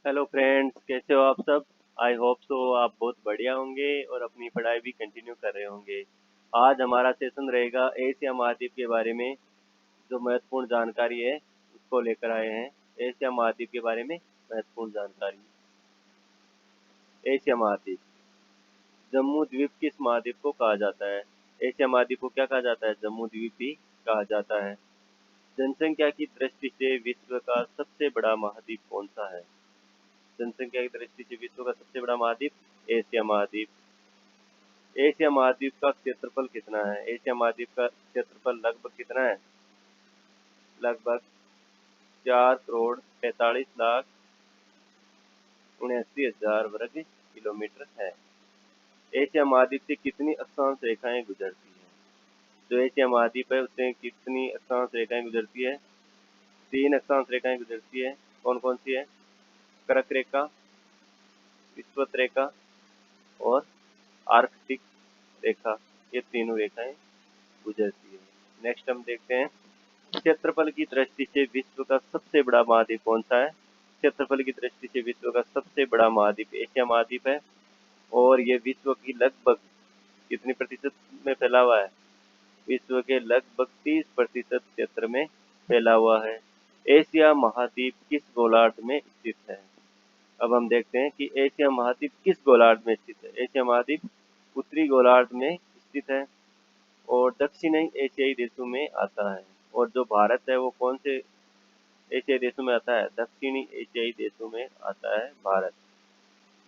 Hello friends, कैसे हो आप सब। आई होप सो आप बहुत बढ़िया होंगे और अपनी पढ़ाई भी कंटिन्यू कर रहे होंगे। आज हमारा सेशन रहेगा एशिया महाद्वीप के बारे में। जो महत्वपूर्ण जानकारी है उसको लेकर आए हैं। एशिया महाद्वीप के बारे में महत्वपूर्ण जानकारी। एशिया महाद्वीप, जम्मू द्वीप किस महाद्वीप को कहा जाता है? एशिया महाद्वीप को क्या कहा जाता है? जम्मू द्वीप भी कहा जाता है। जनसंख्या की दृष्टि से विश्व का सबसे बड़ा महाद्वीप कौन सा है? जनसंख्या की दृष्टि से विश्व का सबसे बड़ा महाद्वीप एशिया महाद्वीप। एशिया महाद्वीप का क्षेत्रफल कितना है? एशिया महाद्वीप का क्षेत्रफल लगभग कितना है? लगभग 4,45,79,80,000 वर्ग किलोमीटर है। एशिया महाद्वीप से कितनी अक्षांश रेखाएं गुजरती है? जो एशिया महाद्वीप है उससे कितनी अक्षांश रेखाएं गुजरती है? 3 अक्षांश रेखाएं गुजरती है। कौन कौन सी है? कर्क रेखा, विषुवत रेखा और आर्कटिक रेखा। ये तीनों रेखाएं गुजरती है। नेक्स्ट हम देखते हैं, क्षेत्रफल की दृष्टि से विश्व का सबसे बड़ा महाद्वीप कौन सा है? क्षेत्रफल की दृष्टि से विश्व का सबसे बड़ा महाद्वीप एशिया महाद्वीप है। और ये विश्व की लगभग कितनी प्रतिशत में फैला हुआ है? विश्व के लगभग 30% क्षेत्र में फैला हुआ है। एशिया महाद्वीप किस गोलार्ध में स्थित है? अब हम देखते हैं कि एशिया महाद्वीप किस गोलार्ध में स्थित है। एशिया महाद्वीप उत्तरी गोलार्ध में स्थित है और दक्षिणी एशियाई देशों में आता है। और जो भारत है वो कौन से एशियाई देशों में आता है? दक्षिणी एशियाई देशों में आता है भारत।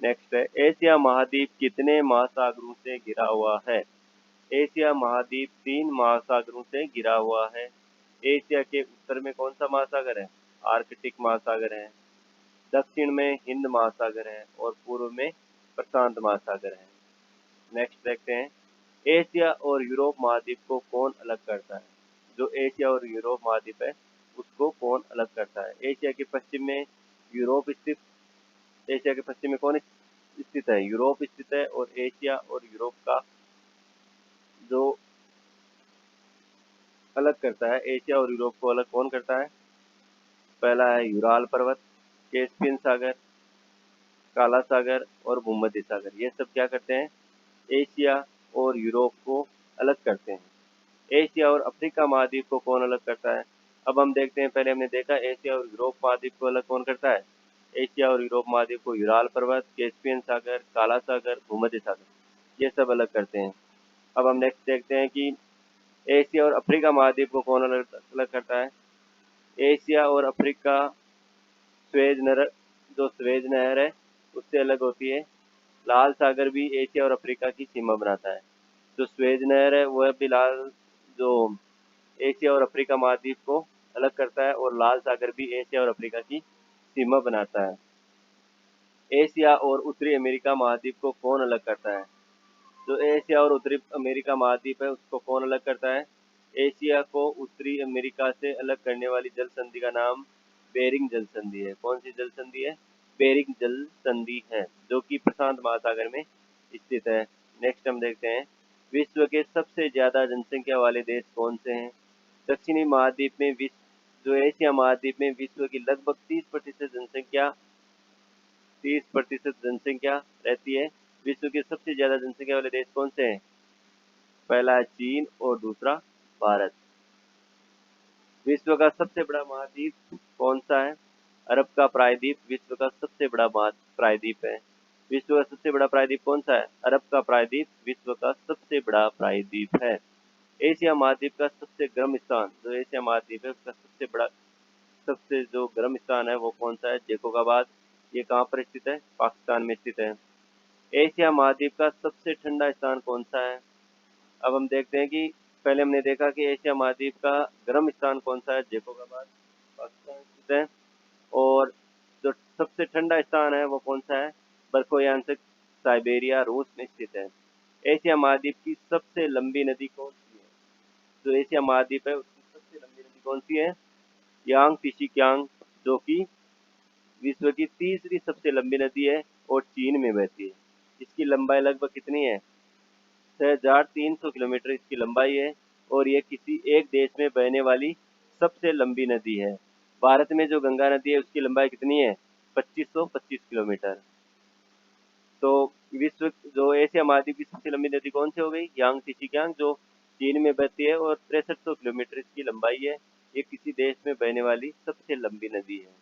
नेक्स्ट है, एशिया महाद्वीप कितने महासागरों से घिरा हुआ है? एशिया महाद्वीप 3 महासागरों से घिरा हुआ है। एशिया के उत्तर में कौन सा महासागर है? आर्कटिक महासागर है। दक्षिण में हिंद महासागर है और पूर्व में प्रशांत महासागर है। नेक्स्ट देखते हैं, एशिया और यूरोप महाद्वीप को कौन अलग करता है? जो एशिया और यूरोप महाद्वीप है उसको कौन अलग करता है? एशिया के पश्चिम में यूरोप स्थित। एशिया के पश्चिम में कौन स्थित है? यूरोप स्थित है। और एशिया और यूरोप का जो अलग करता है, एशिया और यूरोप को अलग कौन करता है? पहला है यूराल पर्वत, कैस्पियन सागर, काला सागर और भूमध्य सागर। ये सब क्या करते हैं? एशिया और यूरोप को अलग करते हैं। एशिया और अफ्रीका महाद्वीप को कौन अलग करता है? अब हम देखते हैं, पहले हमने देखा एशिया और यूरोप महाद्वीप को अलग कौन करता है? एशिया और यूरोप महाद्वीप को यूराल पर्वत, कैस्पियन सागर, काला सागर, भूमध्य सागर, ये सब अलग करते हैं। अब हम नेक्स्ट देखते हैं कि एशिया और अफ्रीका महाद्वीप को कौन अलग करता है? एशिया और अफ्रीका स्वेज नहर है उससे अलग होती है। लाल सागर भी एशिया और अफ्रीका की सीमा बनाता है। जो स्वेज नहर है वह भी जो एशिया और अफ्रीका महाद्वीप को अलग करता है और लाल सागर भी एशिया और अफ्रीका की सीमा बनाता है। एशिया और उत्तरी अमेरिका महाद्वीप को कौन अलग करता है? जो एशिया और उत्तरी अमेरिका महाद्वीप है उसको कौन अलग करता है? एशिया को उत्तरी अमेरिका से अलग करने वाली जल संधि का नाम बेरिंग जल संधि है। कौन सी जल संधि है? बेरिंग जल संधि है, जो कि प्रशांत महासागर में स्थित है। नेक्स्ट हम देखते हैं, विश्व के सबसे ज्यादा जनसंख्या वाले देश कौन से हैं? दक्षिणी महाद्वीप में जो एशिया महाद्वीप में विश्व की लगभग 30% जनसंख्या रहती है। विश्व के सबसे ज्यादा जनसंख्या वाले देश कौन से हैं? पहला है चीन और दूसरा भारत। विश्व का सबसे बड़ा महाद्वीप कौन सा है? अरब का प्रायद्वीप विश्व का सबसे बड़ा प्रायद्वीप है। विश्व का सबसे बड़ा प्रायद्वीप कौन सा है? अरब का प्रायद्वीप विश्व का सबसे बड़ा प्रायद्वीप है। एशिया महाद्वीप का सबसे गर्म स्थान, जो एशिया महाद्वीप है उसका सबसे जो गर्म स्थान है वो कौन सा है? जैकोबाबाद। ये कहाँ पर स्थित है? पाकिस्तान में स्थित है। एशिया महाद्वीप का सबसे ठंडा स्थान कौन सा है? अब हम देखते हैं कि पहले हमने देखा कि एशिया महाद्वीप का गर्म स्थान कौन सा है? जैकोबाबाद, पाकिस्तान स्थित है। और जो सबसे ठंडा स्थान है वो कौन सा है? बर्फोयांशक साइबेरिया, रूस में स्थित है। एशिया महाद्वीप की सबसे लंबी नदी कौन सी है? जो एशिया महाद्वीप है उसकी सबसे लंबी नदी कौन सी है? यांग तीसी क्यांग, जो कि विश्व की तीसरी सबसे लंबी नदी है और चीन में बहती है। इसकी लंबाई लगभग कितनी है? 6,300 किलोमीटर इसकी लंबाई है और ये किसी एक देश में बहने वाली सबसे लंबी नदी है। भारत में जो गंगा नदी है उसकी लंबाई कितनी है? 2525 किलोमीटर। तो विश्व जो एशिया महाद्वीप की सबसे लंबी नदी कौन सी हो गई? यांगत्से कियांग, जो चीन में बहती है और 6300 किलोमीटर इसकी लंबाई है। ये किसी देश में बहने वाली सबसे लंबी नदी है।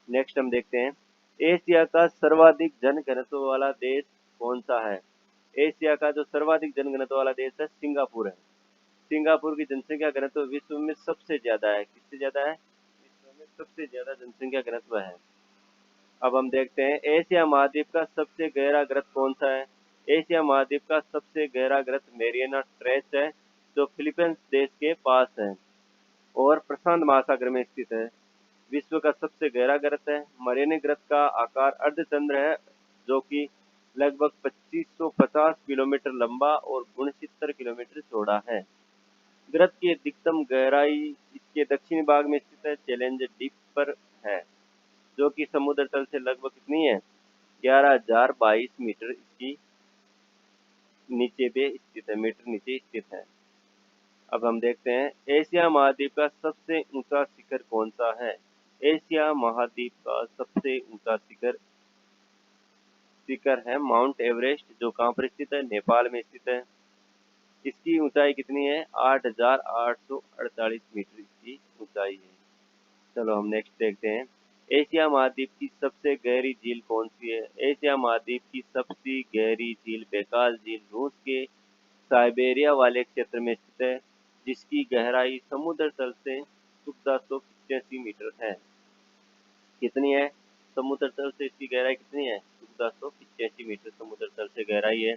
नेक्स्ट हम देखते हैं, एशिया का सर्वाधिक जनघनत्व वाला देश कौन सा है? एशिया का जो सर्वाधिक जनघनत्व वाला देश है सिंगापुर है। सिंगापुर की जनसंख्या घनत्व विश्व में सबसे ज्यादा है। किससे ज्यादा है? विश्व में सबसे ज्यादा जनसंख्या घनत्व है। अब हम देखते हैं, एशिया महाद्वीप का सबसे गहरा ग्रत कौन सा है? एशिया महाद्वीप का सबसे गहरा ग्रत मैरियाना ट्रेंच है, जो फिलीपींस देश के पास है और प्रशांत महासागर में स्थित है। विश्व का सबसे गहरा ग्रत है। मैरियाना ग्रत का आकार अर्धचंद्र है, जो कि लगभग 2550 किलोमीटर लंबा और 69 किलोमीटर चौड़ा है। ग्रत की अधिकतम गहराई इसके दक्षिणी भाग में स्थित है, चैलेंजर डीप पर है, जो कि समुद्र तल से लगभग कितनी है? 11,022 मीटर इसकी नीचे पे स्थित है, मीटर नीचे स्थित है। अब हम देखते हैं, एशिया महाद्वीप का सबसे ऊंचा शिखर कौन सा है? एशिया महाद्वीप का सबसे ऊंचा शिखर है माउंट एवरेस्ट, जो कहाँ पर स्थित है? नेपाल में स्थित है। इसकी ऊंचाई कितनी है? 8,848 मीटर इसकी ऊंचाई है। चलो हम नेक्स्ट देखते हैं, एशिया महाद्वीप की सबसे गहरी झील कौन सी है? एशिया महाद्वीप की सबसे गहरी झील बेकाल झील रूस के साइबेरिया वाले क्षेत्र में स्थित है, जिसकी गहराई समुद्र तल से 1485 मीटर है। कितनी है? समुद्र तल से इसकी गहराई कितनी है? 1485 मीटर समुद्र तल से गहराई है।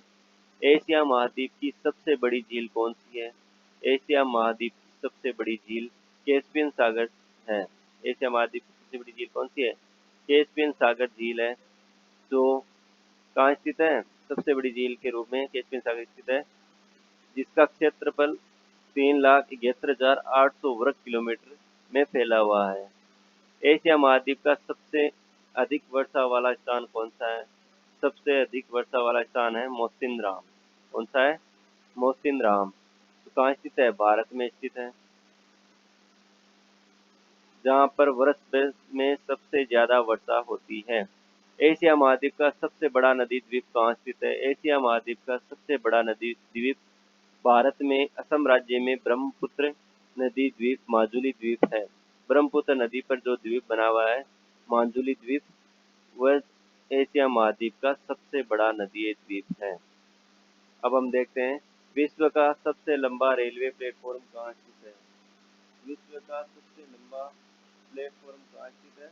एशिया महाद्वीप की सबसे बड़ी झील कौन सी है? एशिया महाद्वीप की सबसे बड़ी झील कैस्पियन सागर है। एशिया महाद्वीप की सबसे बड़ी झील कौन सी है? कैस्पियन सागर झील है, जो कहाँ स्थित है? सबसे बड़ी झील के रूप में कैस्पियन सागर स्थित है, जिसका क्षेत्रफल 3,71,800 वर्ग किलोमीटर में फैला हुआ है। एशिया महाद्वीप का सबसे अधिक वर्षा वाला स्थान कौन सा है? सबसे अधिक वर्षा वाला स्थान है मौसिनराम। कौन सा है? मौसिनराम। तो कहाँ स्थित है? भारत में स्थित है, जहाँ पर वर्ष में सबसे ज्यादा वर्षा होती है। एशिया महाद्वीप का सबसे बड़ा नदी द्वीप कहाँ स्थित है? एशिया महाद्वीप का सबसे बड़ा नदी द्वीप भारत में असम राज्य में ब्रह्मपुत्र नदी द्वीप माजुली द्वीप है। ब्रह्मपुत्र नदी पर जो द्वीप बना हुआ है माजुली द्वीप, वह एशिया महाद्वीप का सबसे बड़ा नदीय द्वीप है। अब हम देखते हैं, विश्व का सबसे लंबा रेलवे प्लेटफॉर्म कहाँ स्थित है? विश्व का सबसे लंबा प्लेटफॉर्म कहाँ स्थित है?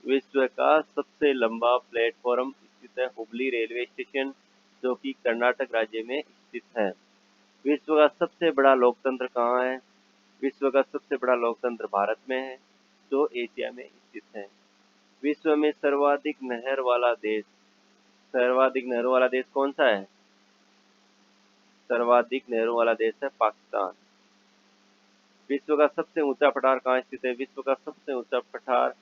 विश्व का सबसे लंबा प्लेटफॉर्म स्थित है हुबली रेलवे स्टेशन, जो कि कर्नाटक राज्य में स्थित है। विश्व का सबसे बड़ा लोकतंत्र कहाँ है? विश्व का सबसे बड़ा लोकतंत्र भारत में है, जो एशिया में स्थित है। विश्व में सर्वाधिक नहर वाला देश, सर्वाधिक नहरों वाला देश कौन सा है? सर्वाधिक नहरों वाला देश है पाकिस्तान। विश्व का सबसे ऊंचा पठार कहाँ स्थित है? विश्व का सबसे ऊंचा पठार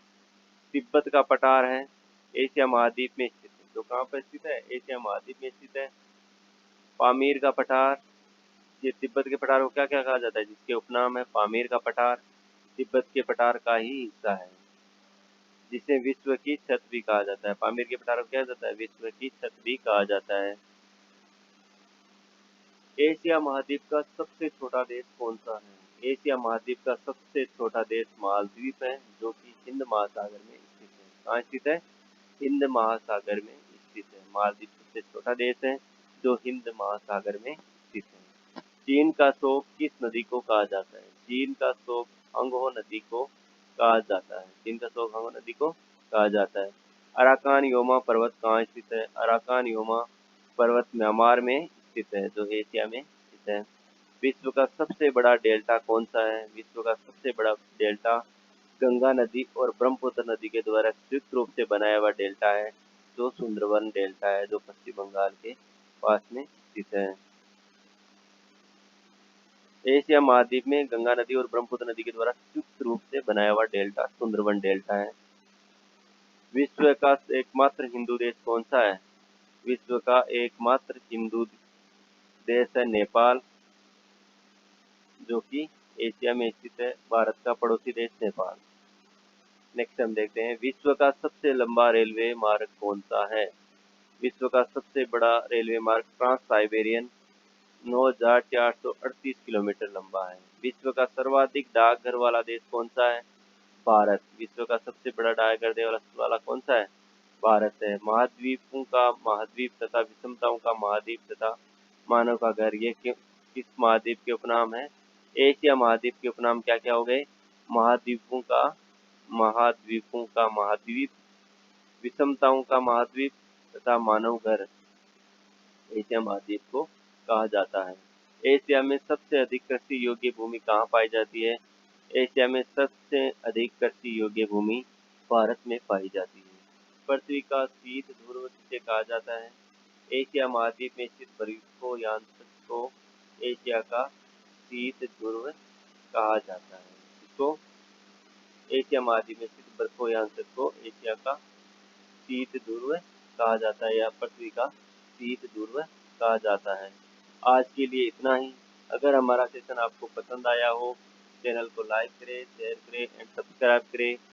तिब्बत का पठार है, एशिया महाद्वीप में स्थित है। जो कहाँ पर स्थित है? एशिया महाद्वीप में स्थित है। पामीर का पठार, ये तिब्बत के पठार को क्या क्या कहा जाता है? जिसके उपनाम है पामीर का पठार, तिब्बत के पठार का ही हिस्सा है, जिसे विश्व की छत भी कहा जाता है। पामीर के पठार को क्या जाता है? विश्व की छत भी कहा जाता है। एशिया महाद्वीप का सबसे छोटा देश कौन सा है? एशिया महाद्वीप का सबसे छोटा देश मालदीव है, जो कि हिंद महासागर में स्थित है। कहाँ स्थित है? हिंद महासागर में स्थित है। मालदीव सबसे छोटा देश है, जो हिंद महासागर में स्थित है। चीन का शोक किस नदी को कहा जाता है? चीन का शोक अंगहो नदी को कहा जाता है। चीन का शोक अंगहो नदी को कहा जाता है। अराकान योमा पर्वत कहाँ स्थित है? अराकान योमा पर्वत म्यांमार में स्थित है, जो एशिया में स्थित है। विश्व का सबसे बड़ा डेल्टा कौन सा है? विश्व का सबसे बड़ा डेल्टा गंगा नदी और ब्रह्मपुत्र नदी के द्वारा संयुक्त रूप से बनाया हुआ डेल्टा है, जो सुंदरवन डेल्टा है, जो पश्चिम बंगाल के पास में स्थित है। एशिया महाद्वीप में गंगा नदी और ब्रह्मपुत्र नदी के द्वारा संयुक्त रूप से बनाया हुआ डेल्टा सुंदरवन डेल्टा है। विश्व का एकमात्र हिंदू देश कौन सा है? विश्व का एकमात्र हिंदू देश है नेपाल, जो कि एशिया में स्थित है, भारत का पड़ोसी देश नेपाल। नेक्स्ट हम देखते हैं, विश्व का सबसे लंबा रेलवे मार्ग कौन सा है? विश्व का सबसे बड़ा रेलवे मार्ग ट्रांस साइबेरियन 9,438 किलोमीटर लंबा है। विश्व का सर्वाधिक डाकघर वाला देश कौन सा है? भारत। विश्व का सबसे बड़ा डाकघर वाला कौन सा है? भारत है। महाद्वीपों का महाद्वीप तथा विषमताओं का महाद्वीप तथा मानव का घर, ये किस महाद्वीप के उपनाम है? एशिया महाद्वीप के उपनाम क्या क्या हो गए? महाद्वीपों का महाद्वीप, विषमताओं का महाद्वीप तथा मानव घर एशिया महाद्वीप को कहा जाता है। एशिया में सबसे अधिक कृषि योग्य भूमि कहाँ पाई जाती है? एशिया में सबसे अधिक कृषि योग्य भूमि भारत में पाई जाती है। पृथ्वी का शीत ध्रुव जिसे कहा जाता है? एशिया महाद्वीप में स्थित बर्फीली यांत्रिक को एशिया का शीत ध्रुव कहा जाता है। इसको एशिया महाद्वीप में स्थित बर्फीली यांत्रिक को एशिया का शीत ध्रुव कहा जाता है या पृथ्वी का शीत ध्रुव कहा जाता है। आज के लिए इतना ही। अगर हमारा सेशन आपको पसंद आया हो, चैनल को लाइक करें, शेयर करें एंड सब्सक्राइब करें।